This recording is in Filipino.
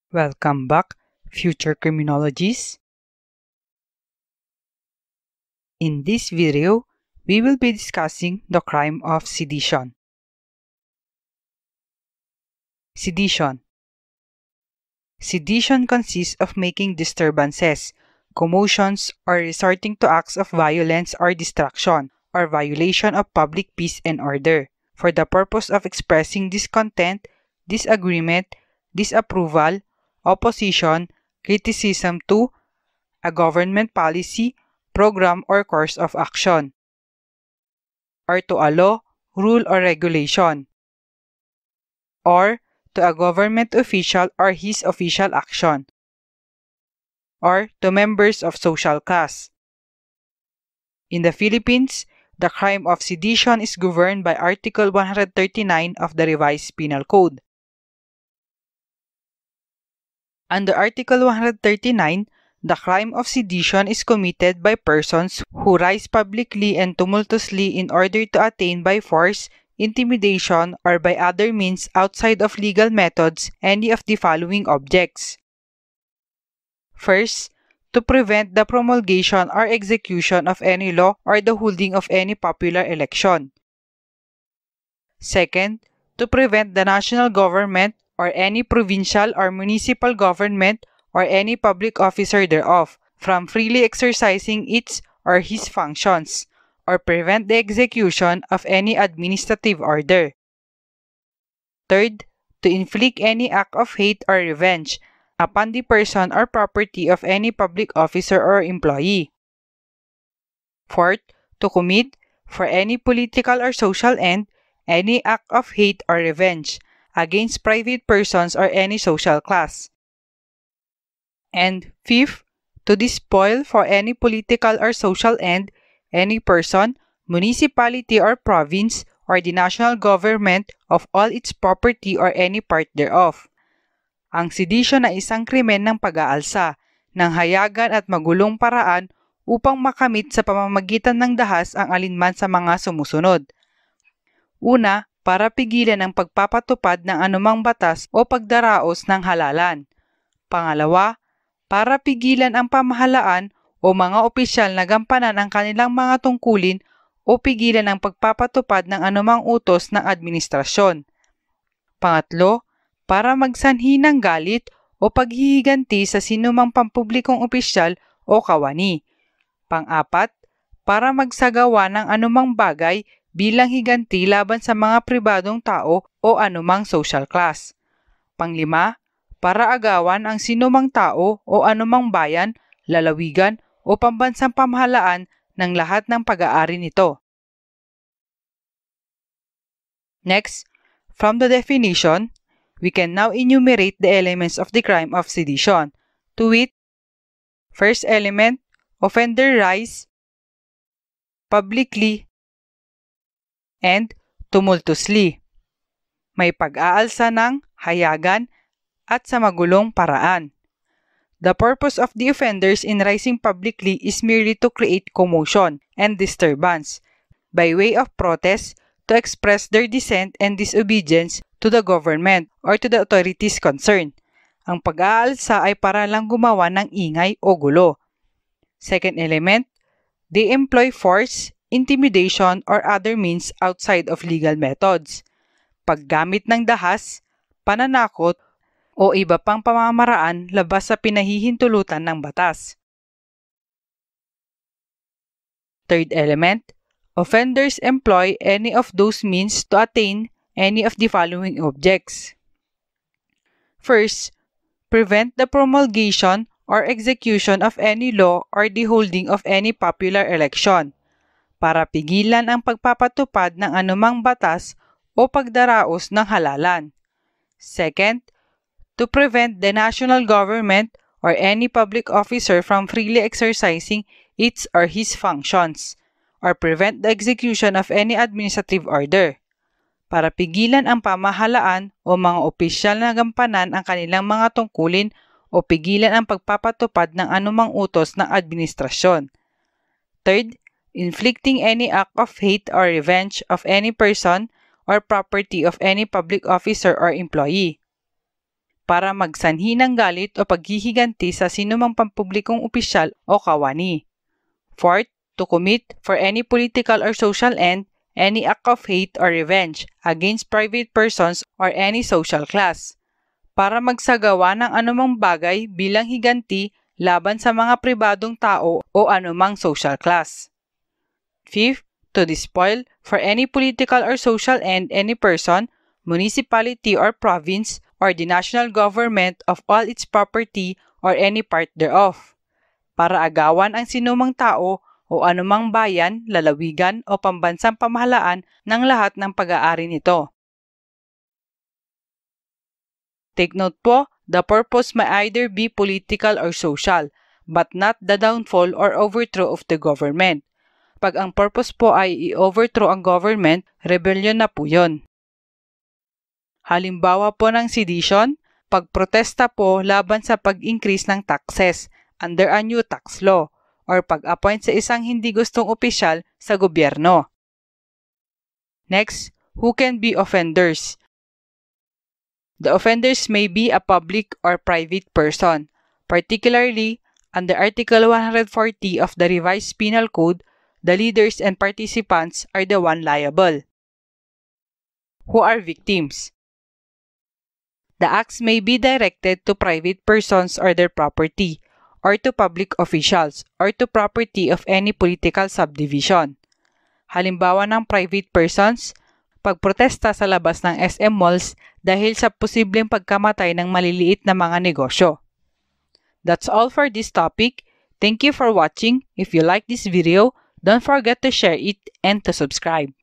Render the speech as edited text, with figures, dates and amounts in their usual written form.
Welcome back, future criminologists. In this video, we will be discussing the crime of sedition. Sedition. Sedition consists of making disturbances, commotions, or resorting to acts of violence or destruction, or violation of public peace and order, for the purpose of expressing discontent, disagreement, disapproval, opposition, criticism to a government policy, program, or course of action, or to a law, rule, or regulation, or to a government official or his official action, or to members of social class. In the Philippines, the crime of sedition is governed by Article 139 of the Revised Penal Code. Under Article 139, the crime of sedition is committed by persons who rise publicly and tumultuously in order to attain by force, intimidation, or by other means outside of legal methods any of the following objects. First, to prevent the promulgation or execution of any law or the holding of any popular election. Second, to prevent the national government or any provincial or municipal government or any public officer thereof from freely exercising its or his functions, or prevent the execution of any administrative order. Third, to inflict any act of hate or revenge upon the person or property of any public officer or employee. Fourth, to commit, for any political or social end, any act of hate or revenge against private persons or any social class. And fifth, to despoil for any political or social end any person, municipality or province, or the national government of all its property or any part thereof. Ang sedition ay isang krimen ng pag-aalsa, ng hayagan at magulong paraan upang makamit sa pamamagitan ng dahas ang alinman sa mga sumusunod. Una, para pigilan ang pagpapatupad ng anumang batas o pagdaraos ng halalan. Pangalawa, para pigilan ang pamahalaan o mga opisyal na gampanan ang kanilang mga tungkulin o pigilan ang pagpapatupad ng anumang utos ng administrasyon. Pangatlo, para magsanhi ng galit o paghihiganti sa sinumang pampublikong opisyal o kawani. Pang-apat, para magsagawa ng anumang bagay bilang higanti laban sa mga pribadong tao o anumang social class. Panglima, para agawan ang sinumang tao o anumang bayan, lalawigan o pambansang pamahalaan ng lahat ng pag-aari nito. Next, from the definition, we can now enumerate the elements of the crime of sedition, to wit, first element, offender rise publicly and tumultuously, may pag-aalsa ng hayagan at sa magulong paraan. The purpose of the offenders in rising publicly is merely to create commotion and disturbance by way of protest to express their dissent and disobedience to the government or to the authorities concerned. Ang pag-aalsa ay para lang gumawa ng ingay o gulo. Second element, they employ force, intimidation, or other means outside of legal methods. Paggamit ng dahas, pananakot, o iba pang pamamaraan labas sa pinahihintulutan ng batas. Third element, offenders employ any of those means to attain any of the following objects. First, prevent the promulgation or execution of any law or the holding of any popular election, para pigilan ang pagpapatupad ng anumang batas o pagdaraos ng halalan. Second, to prevent the national government or any public officer from freely exercising its or his functions, or prevent the execution of any administrative order, para pigilan ang pamahalaan o mga opisyal na gampanan ang kanilang mga tungkulin o pigilan ang pagpapatupad ng anumang utos ng administrasyon. Third, inflicting any act of hate or revenge of any person or property of any public officer or employee. para magsanhi ng galit o paghihiganti sa sinumang pampublikong opisyal o kawani. Fourth, to commit for any political or social end any act of hate or revenge against private persons or any social class, para magsagawa ng anumang bagay bilang higanti laban sa mga pribadong tao o anumang social class. Fifth, to despoil for any political or social end any person, municipality or province, or the national government of all its property or any part thereof, para agawan ang sinumang tao o anumang bayan, lalawigan o pambansang pamahalaan ng lahat ng pag-aari nito. Take note po, the purpose may either be political or social, but not the downfall or overthrow of the government. Pag ang purpose po ay i-overthrow ang government, rebellion na po yun. Halimbawa po ng sedition, pagprotesta po laban sa pag-increase ng taxes under a new tax law, or pag-appoint sa isang hindi gustong opisyal sa gobyerno. Next, who can be offenders? The offenders may be a public or private person. Particularly, under Article 140 of the Revised Penal Code, the leaders and participants are the one liable. Who are victims? The acts may be directed to private persons or their property, or to public officials, or to property of any political subdivision. Halimbawa ng private persons, pagprotesta sa labas ng SM malls dahil sa posibleng pagkamatay ng maliliit na mga negosyo. That's all for this topic. Thank you for watching. If you like this video, don't forget to share it and to subscribe.